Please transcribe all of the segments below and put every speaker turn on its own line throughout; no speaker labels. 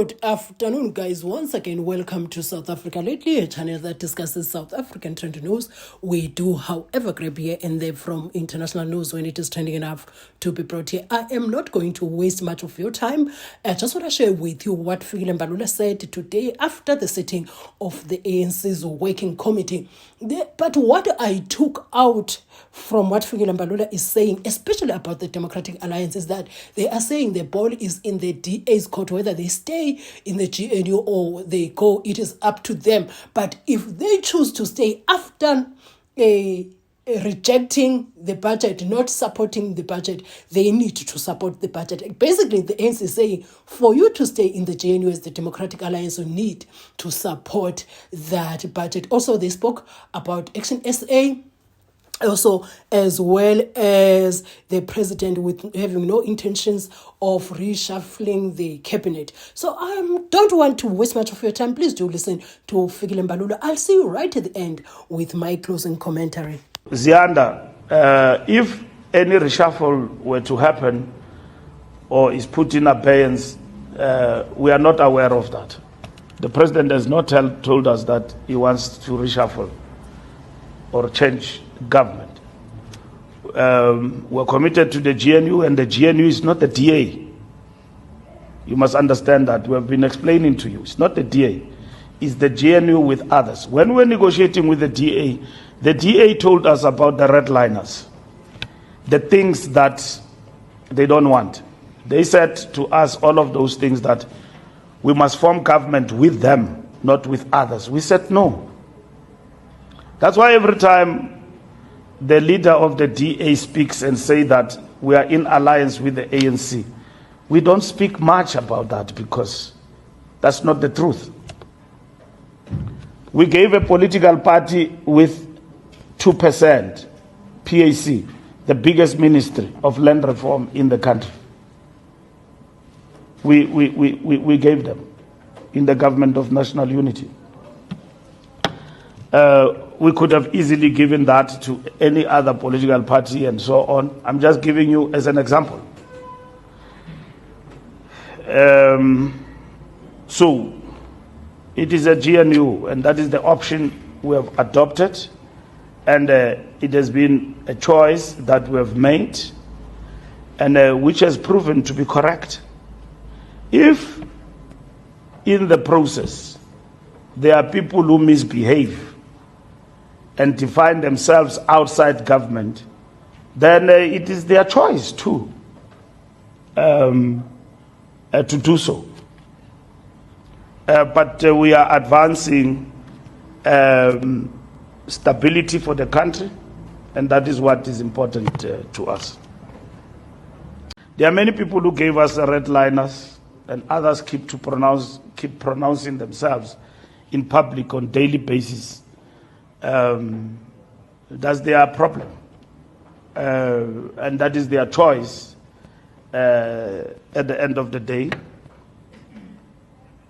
Good afternoon, guys. Once again, welcome to South Africa Lately, a channel that discusses South African trending news. We do, however, grab here and there from international news when it is trending enough to be brought here. I am not going to waste much of your time. I just want to share with you what Fikile Mbalula said today after the sitting of the ANC's working committee. But what I took out from what Fikile Mbalula is saying, especially about the Democratic Alliance, is that they are saying the ball is in the DA's court, whether they stay in the GNU or they go, it is up to them. But if they choose to stay after rejecting the budget, not supporting the budget, they need to support the budget. Basically, the ANC is saying, for you to stay in the GNU as the Democratic Alliance, you need to support that budget. Also, they spoke about Actionsa, also as well as the president with having no intentions of reshuffling the cabinet. So I don't want to waste much of your time. Please do listen to Fikile Mbalula. I'll see you right at the end with my closing commentary.
Zianda, if any reshuffle were to happen or is put in abeyance, we are not aware of that. The president has not told us that he wants to reshuffle or change government. We're committed to the GNU, and the GNU is not the DA. You must understand that. We have been explaining to you. It's not the DA. It's the GNU with others. When we're negotiating with the DA told us about the redliners, the things that they don't want. They said to us all of those things that we must form government with them, not with others. We said no. That's why every time the leader of the DA speaks and say that we are in alliance with the ANC, we don't speak much about that because that's not the truth. We gave a political party with 2% PAC, the biggest ministry of land reform in the country. We gave them in the government of national unity. We could have easily given that to any other political party and so on. I'm just giving you as an example. So it is a GNU, and that is the option we have adopted, and it has been a choice that we have made, and which has proven to be correct. If in the process there are people who misbehave and define themselves outside government, then it is their choice too to do so. But we are advancing stability for the country, and that is what is important to us. There are many people who gave us the redliners, and others keep pronouncing themselves in public on daily basis. That's their problem, and that is their choice at the end of the day.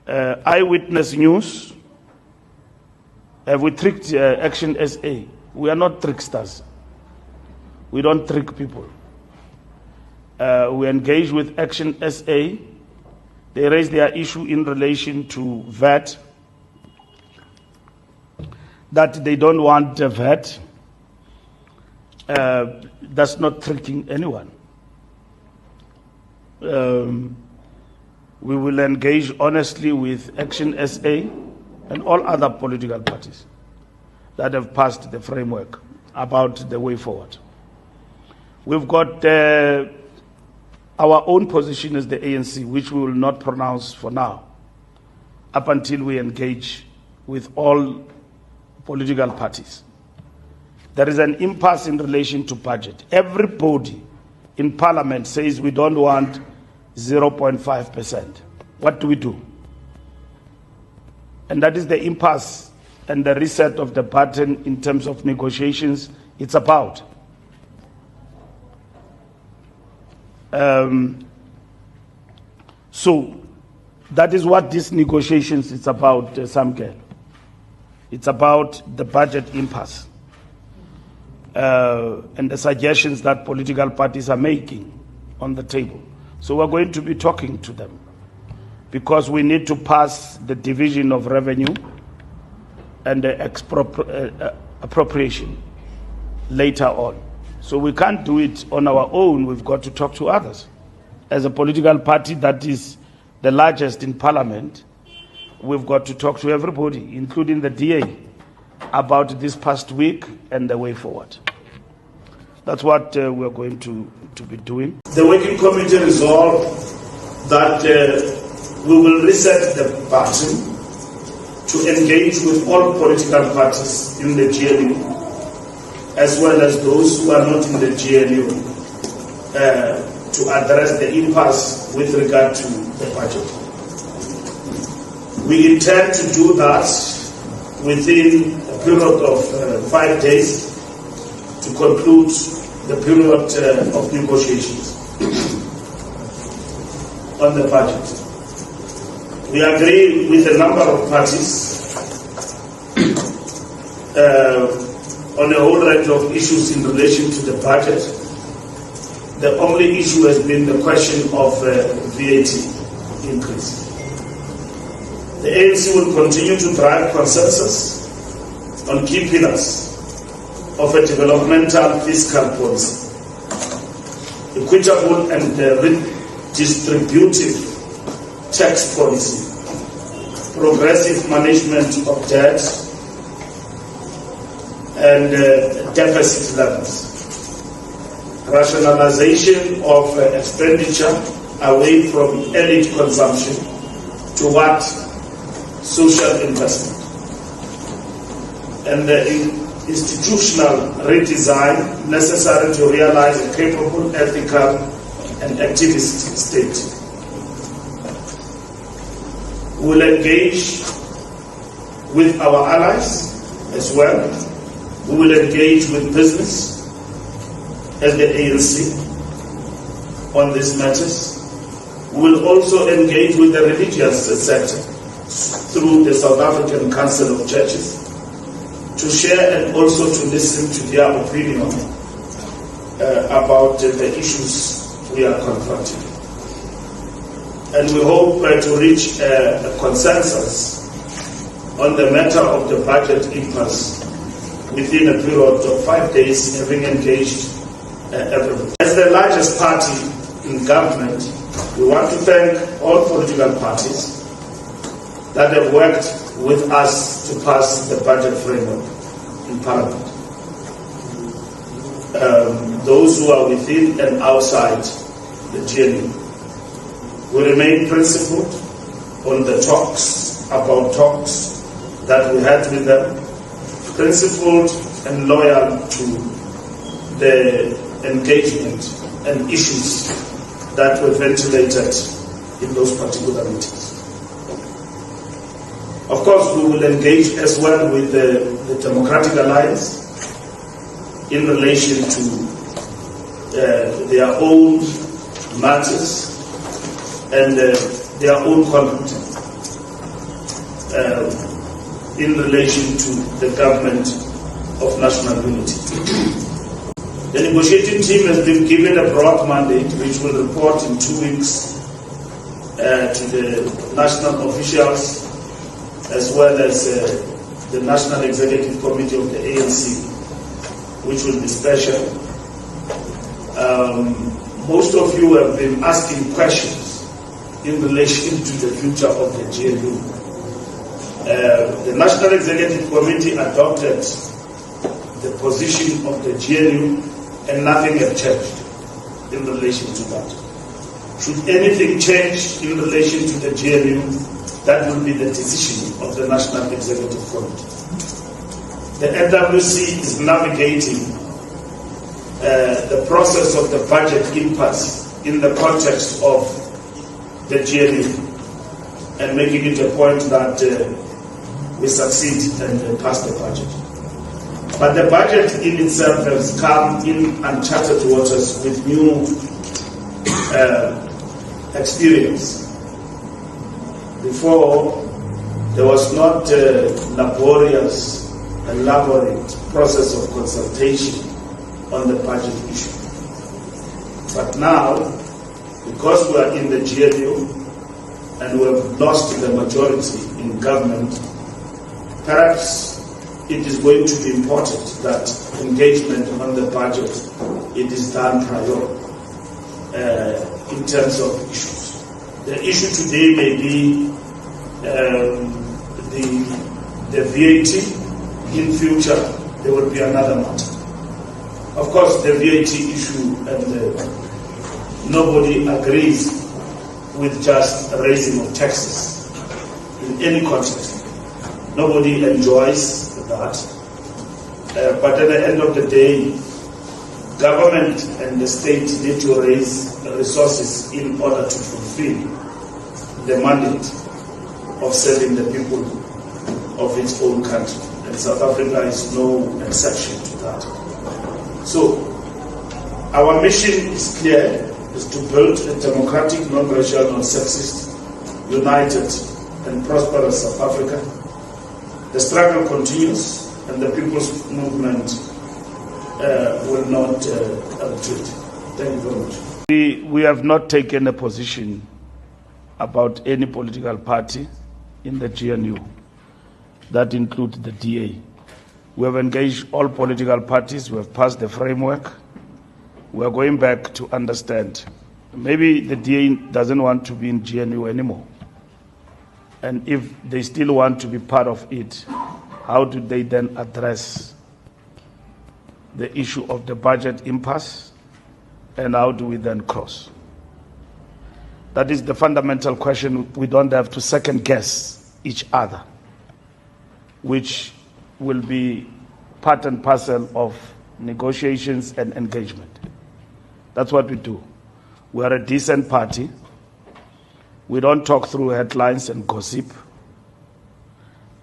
Eyewitness news, we tricked Actionsa. We are not tricksters. We don't trick people. We engage with Actionsa. They raise their issue in relation to VAT, that they don't want a VAT. That's not tricking anyone. We will engage honestly with Actionsa and all other political parties that have passed the framework about the way forward. We've got our own position as the ANC, which we will not pronounce for now, up until we engage with all political parties. There is an impasse in relation to budget. Everybody in parliament says we don't want 0.5%. What do we do? And that is the impasse and the reset of the pattern in terms of negotiations it's about. So that is what these negotiations is about, Samkel. It's about the budget impasse and the suggestions that political parties are making on the table. So we're going to be talking to them because we need to pass the division of revenue and the appropriation later on. So we can't do it on our own. We've got to talk to others. As a political party that is the largest in parliament, we've got to talk to everybody, including the DA, about this past week and the way forward. That's what we're going to be doing. The working committee resolved that we will reset the button to engage with all political parties in the GNU, as well as those who are not in the GNU, to address the impasse with regard to the budget. We intend to do that within a period of 5 days to conclude the period of negotiations on the budget. We agree with a number of parties on a whole range of issues in relation to the budget. The only issue has been the question of VAT increase. The ANC will continue to drive consensus on key pillars of a developmental fiscal policy, equitable and redistributive tax policy, progressive management of debt and deficit levels, rationalization of expenditure away from elite consumption toward social investment, and the institutional redesign necessary to realize a capable, ethical, and activist state. We will engage with our allies as well. We will engage with business as the ANC on these matters. We will also engage with the religious sector through the South African Council of Churches to share and also to listen to their opinion about the issues we are confronting. And we hope to reach a consensus on the matter of the budget impasse within a period of 5 days, having engaged everyone. As the largest party in government, we want to thank all political parties that have worked with us to pass the budget framework in Parliament. Those who are within and outside the GNU. We remain principled on the talks that we had with them, principled and loyal to the engagement and issues that were ventilated in those particular meetings. Of course, we will engage as well with the Democratic Alliance in relation to their own matters and their own conduct in relation to the government of national unity. The negotiating team has been given a broad mandate which will report in 2 weeks to the national officials as well as the National Executive Committee of the ANC, which will be special. Most of you have been asking questions in relation to the future of the GNU. The National Executive Committee adopted the position of the GNU and nothing has changed in relation to that. Should anything change in relation to the GNU, that will be the decision of the National Executive Committee. The NWC is navigating the process of the budget impasse in the context of the GNU and making it a point that we succeed and pass the budget. But the budget in itself has come in uncharted waters with new experience. Before, there was not a laborious, elaborate process of consultation on the budget issue. But now, because we are in the GNU, and we have lost the majority in government, perhaps it is going to be important that engagement on the budget, it is done prior in terms of issues. The issue today may be the VAT. In future, there will be another matter. Of course, the VAT issue, and nobody agrees with just raising of taxes in any context. Nobody enjoys that. But at the end of the day, government and the state need to raise resources in order to fulfill the mandate of serving the people of its own country. And South Africa is no exception to that. So, our mission is clear, is to build a democratic, non-racial, non-sexist, united and prosperous South Africa. The struggle continues and the people's movement will not retreat. Thank you very much. We have not taken a position about any political party in the GNU. That includes the DA. We have engaged all political parties. We have passed the framework. We are going back to understand. Maybe the DA doesn't want to be in GNU anymore. And if they still want to be part of it, how do they then address the issue of the budget impasse? And how do we then cross? That is the fundamental question. We don't have to second guess each other, which will be part and parcel of negotiations and engagement. That's what we do. We are a decent party. We don't talk through headlines and gossip.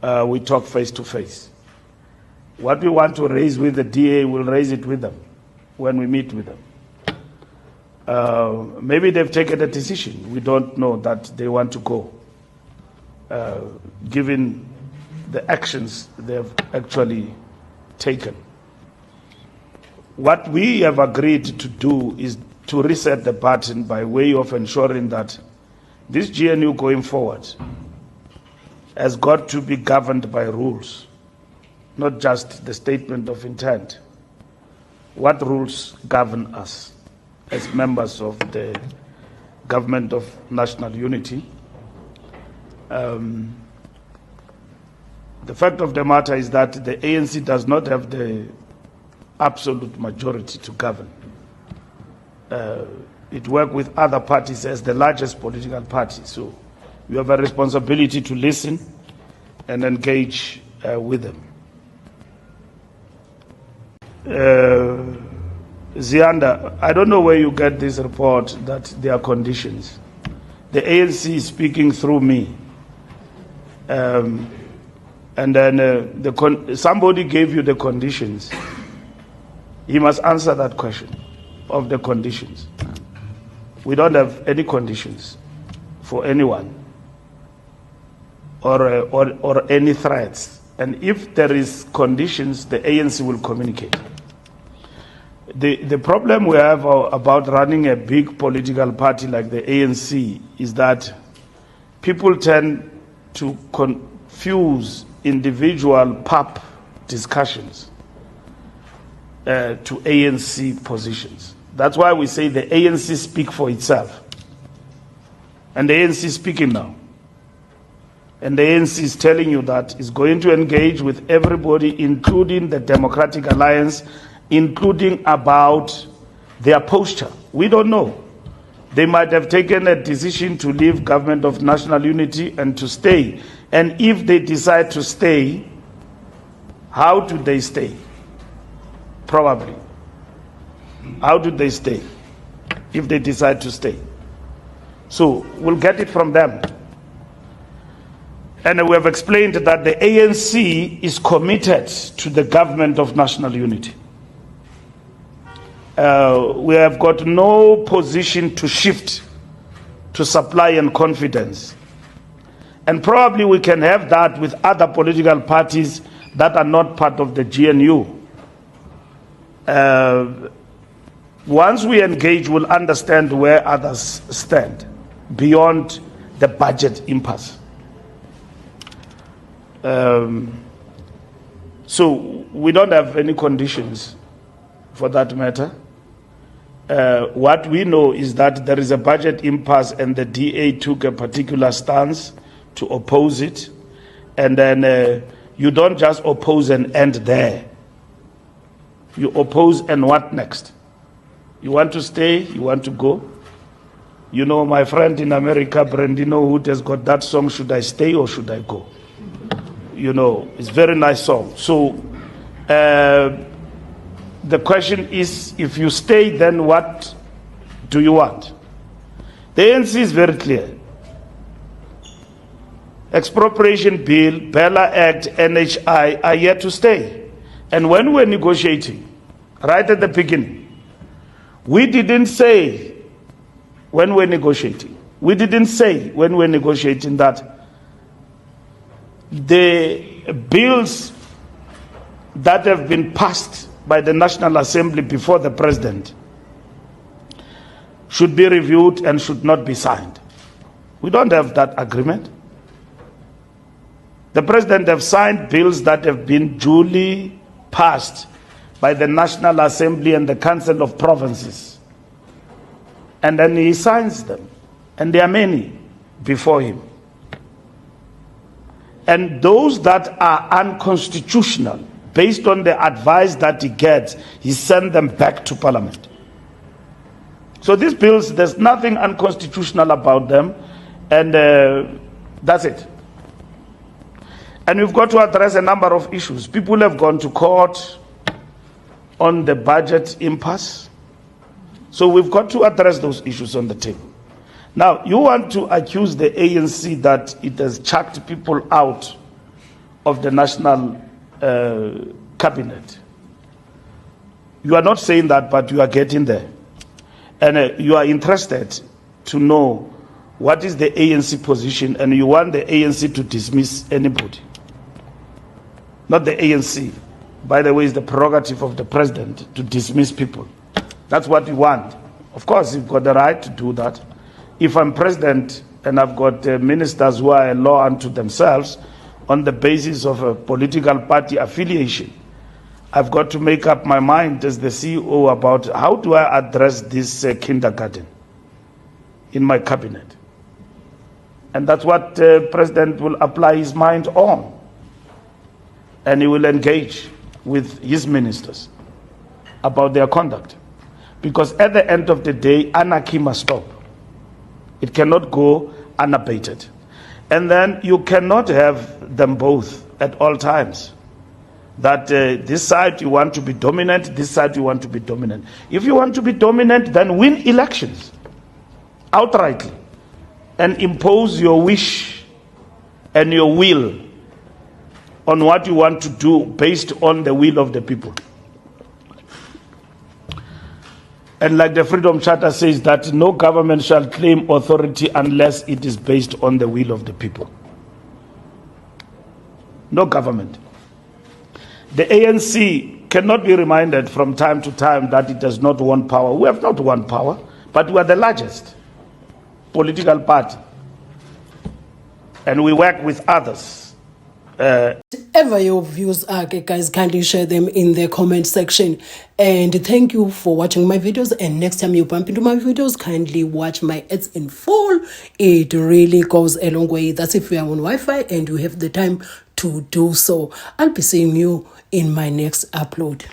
We talk face to face. What we want to raise with the DA, we'll raise it with them when we meet with them. Maybe they've taken a decision. We don't know that they want to go, given the actions they have actually taken. What we have agreed to do is to reset the button by way of ensuring that this GNU going forward has got to be governed by rules, not just the statement of intent. What rules govern us as members of the Government of National Unity? The fact of the matter is that the ANC does not have the absolute majority to govern. It works with other parties as the largest political party. So you have a responsibility to listen and engage with them. Zianda, I don't know where you get this report that there are conditions. The ANC is speaking through me. And then somebody gave you the conditions. He must answer that question of the conditions. We don't have any conditions for anyone or any threats. And if there is conditions, the ANC will communicate. The problem we have about running a big political party like the ANC is that people tend to confuse individual PAP discussions to ANC positions. That's why we say the ANC speak for itself. And the ANC is speaking now. And the ANC is telling you that it's going to engage with everybody, including the Democratic Alliance, including about their posture. We don't know. They might have taken a decision to leave Government of National Unity and to stay. And if they decide to stay, how do they stay? Probably. How do they stay if they decide to stay? So we'll get it from them. And we have explained that the ANC is committed to the Government of National Unity. We have got no position to shift to supply and confidence. And probably we can have that with other political parties that are not part of the GNU. Once we engage, we'll understand where others stand beyond the budget impasse. So we don't have any conditions for that matter. What we know is that there is a budget impasse and the DA took a particular stance to oppose it. And then you don't just oppose and end there. You oppose and what next? You want to stay? You want to go? You know, my friend in America, Brandino Hood, has got that song, Should I Stay or Should I Go? You know, it's a very nice song. So the question is, if you stay, then what do you want? The ANC is very clear. Expropriation Bill, BELA Act, NHI are yet to stay. And when we're negotiating, right at the beginning, we didn't say when we're negotiating, that the bills that have been passed by the National Assembly before the President should be reviewed and should not be signed. We don't have that agreement. The President has signed bills that have been duly passed by the National Assembly and the Council of Provinces. And then he signs them. And there are many before him. And those that are unconstitutional, based on the advice that he gets, he sends them back to Parliament. So these bills, there's nothing unconstitutional about them. And that's it. And we've got to address a number of issues. People have gone to court on the budget impasse. So we've got to address those issues on the table. Now, you want to accuse the ANC that it has chucked people out of the national cabinet. You are not saying that, but you are getting there. And you are interested to know what is the ANC position, and you want the ANC to dismiss anybody. Not the ANC. By the way, it's the prerogative of the president to dismiss people. That's what we want. Of course, you've got the right to do that. If I'm president and I've got ministers who are a law unto themselves on the basis of a political party affiliation, I've got to make up my mind as the CEO about how do I address this kindergarten in my cabinet. And that's what the president will apply his mind on. And he will engage with his ministers about their conduct. Because at the end of the day, anarchy must stop. It cannot go unabated. And then you cannot have them both at all times. That this side you want to be dominant, this side you want to be dominant. If you want to be dominant, then win elections outrightly and impose your wish and your will on what you want to do based on the will of the people. And like the Freedom Charter says that no government shall claim authority unless it is based on the will of the people. No government. The ANC cannot be reminded from time to time that it does not want power. We have not won power, but we are the largest political party. And we work with others.
Whatever your views are, guys, kindly share them in the comment section. And thank you for watching my videos. And next time you bump into my videos, kindly watch my ads in full. It really goes a long way. That's if you are on Wi-Fi and you have the time to do so. I'll be seeing you in my next upload.